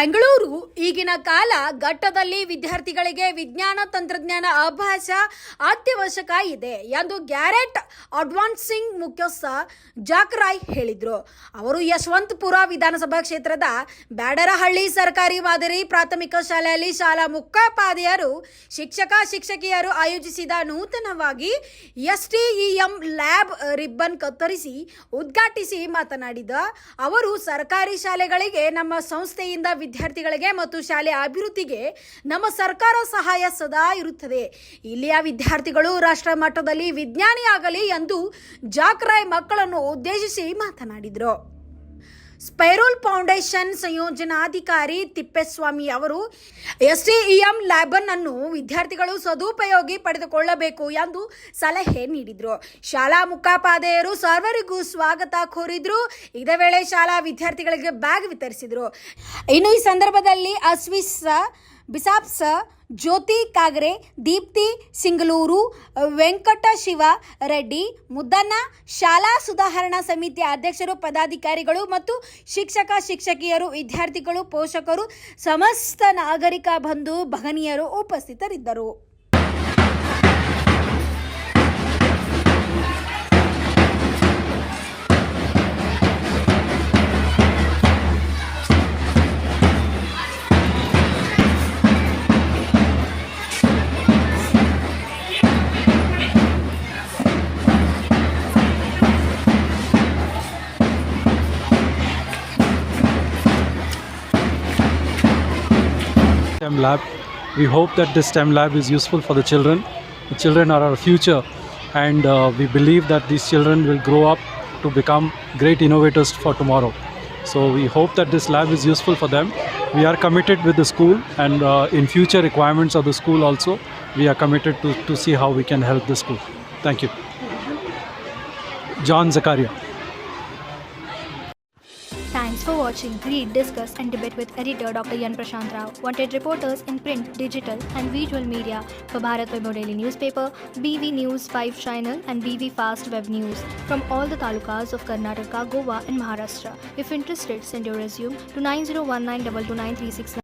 ಬೆಂಗಳೂರು ಈಗಿನ ಕಾಲ ಘಟ್ಟದಲ್ಲಿ ವಿದ್ಯಾರ್ಥಿಗಳಿಗೆ ವಿಜ್ಞಾನ ತಂತ್ರಜ್ಞಾನ ಅಭ್ಯಾಸ ಅತ್ಯವಶ್ಯಕ ಇದೆ ಎಂದು ಗ್ಯಾರೆಟ್ ಅಡ್ವಾನ್ಸಿಂಗ್ ಮುಖ್ಯಸ್ಥ ಜಾಕ್ ರಾಯ್ ಹೇಳಿದರು. ಅವರು ಯಶವಂತಪುರ ವಿಧಾನಸಭಾ ಕ್ಷೇತ್ರದ ಬ್ಯಾಡರಹಳ್ಳಿ ಸರ್ಕಾರಿ ಮಾದರಿ ಪ್ರಾಥಮಿಕ ಶಾಲೆಯಲ್ಲಿ ಶಾಲಾ ಮುಖ್ಯೋಪಾಧ್ಯಾಯರು ಶಿಕ್ಷಕಿಯರು ಆಯೋಜಿಸಿದ ನೂತನವಾಗಿ ಎಸ್ಟಿಇಎಂ ಲ್ಯಾಬ್ ರಿಬ್ಬನ್ ಕತ್ತರಿಸಿ ಉದ್ಘಾಟಿಸಿ ಮಾತನಾಡಿದ ಅವರು ಸರ್ಕಾರಿ ಶಾಲೆಗಳಿಗೆ ನಮ್ಮ ಸಂಸ್ಥೆಯಿಂದ ವಿದ್ಯಾರ್ಥಿಗಳಿಗೆ ಮತ್ತು ಶಾಲೆಯ ಅಭಿವೃದ್ಧಿಗೆ ನಮ್ಮ ಸರ್ಕಾರ ಸಹಾಯ ಸದಾ ಇರುತ್ತದೆ. ಇಲ್ಲಿಯ ವಿದ್ಯಾರ್ಥಿಗಳು ರಾಷ್ಟ್ರ ಮಟ್ಟದಲ್ಲಿ ವಿಜ್ಞಾನಿಯಾಗಲಿ ಎಂದು ಜಾಕ್ ರಾಯ್ ಮಕ್ಕಳನ್ನು ಉದ್ದೇಶಿಸಿ ಮಾತನಾಡಿದರು. ಸ್ಪೈರೋಲ್ ಫೌಂಡೇಶನ್ ಸಂಯೋಜನಾಧಿಕಾರಿ ತಿಪ್ಪೇಸ್ವಾಮಿ ಅವರು ಎಸ್ಟಿಇಎಂ ಲ್ಯಾಬ್ ಅನ್ನು ವಿದ್ಯಾರ್ಥಿಗಳು ಸದುಪಯೋಗಿ ಪಡೆದುಕೊಳ್ಳಬೇಕು ಎಂದು ಸಲಹೆ ನೀಡಿದರು. ಶಾಲಾ ಮುಖ್ಯೋಪಾಧ್ಯಾಯರು ಸರ್ವರಿಗೂ ಸ್ವಾಗತ ಕೋರಿದ್ರು. ಇದೇ ವೇಳೆ ಶಾಲಾ ವಿದ್ಯಾರ್ಥಿಗಳಿಗೆ ಬ್ಯಾಗ್ ವಿತರಿಸಿದರು. ಇನ್ನು ಈ ಸಂದರ್ಭದಲ್ಲಿ ಬಿಸಾಪ್ಸ ಜ್ಯೋತಿ ಕಾಗ್ರೆ, ದೀಪ್ತಿ ಸಿಂಗಲೂರು, ವೆಂಕಟಶಿವ ರೆಡ್ಡಿ, ಮುದ್ದಣ್ಣ, ಶಾಲಾ ಸುಧಾರಣಾ ಸಮಿತಿಯ ಅಧ್ಯಕ್ಷರು, ಪದಾಧಿಕಾರಿಗಳು ಮತ್ತು ಶಿಕ್ಷಕಿಯರು, ವಿದ್ಯಾರ್ಥಿಗಳು, ಪೋಷಕರು, ಸಮಸ್ತ ನಾಗರಿಕ ಬಂಧು ಭಗಿನಿಯರು ಉಪಸ್ಥಿತರಿದ್ದರು. STEM lab. We hope that this STEM lab is useful for the children. The children are our future, and we believe that these children will grow up to become great innovators for tomorrow. So we hope that this lab is useful for them. We are committed with the school, and in future requirements of the school also, we are committed to see how we can help the school. Thank you. John Zakaria. Thanks for watching Read, Discuss and Debate with editor Dr. Yan Prashant Rao. Wanted reporters in print, digital and visual media for Bharat Vaibhav Daily Newspaper, BV News 5 Channel and BV Fast Web News from all the talukas of Karnataka, Goa and Maharashtra. If interested, send your resume to 9019229369.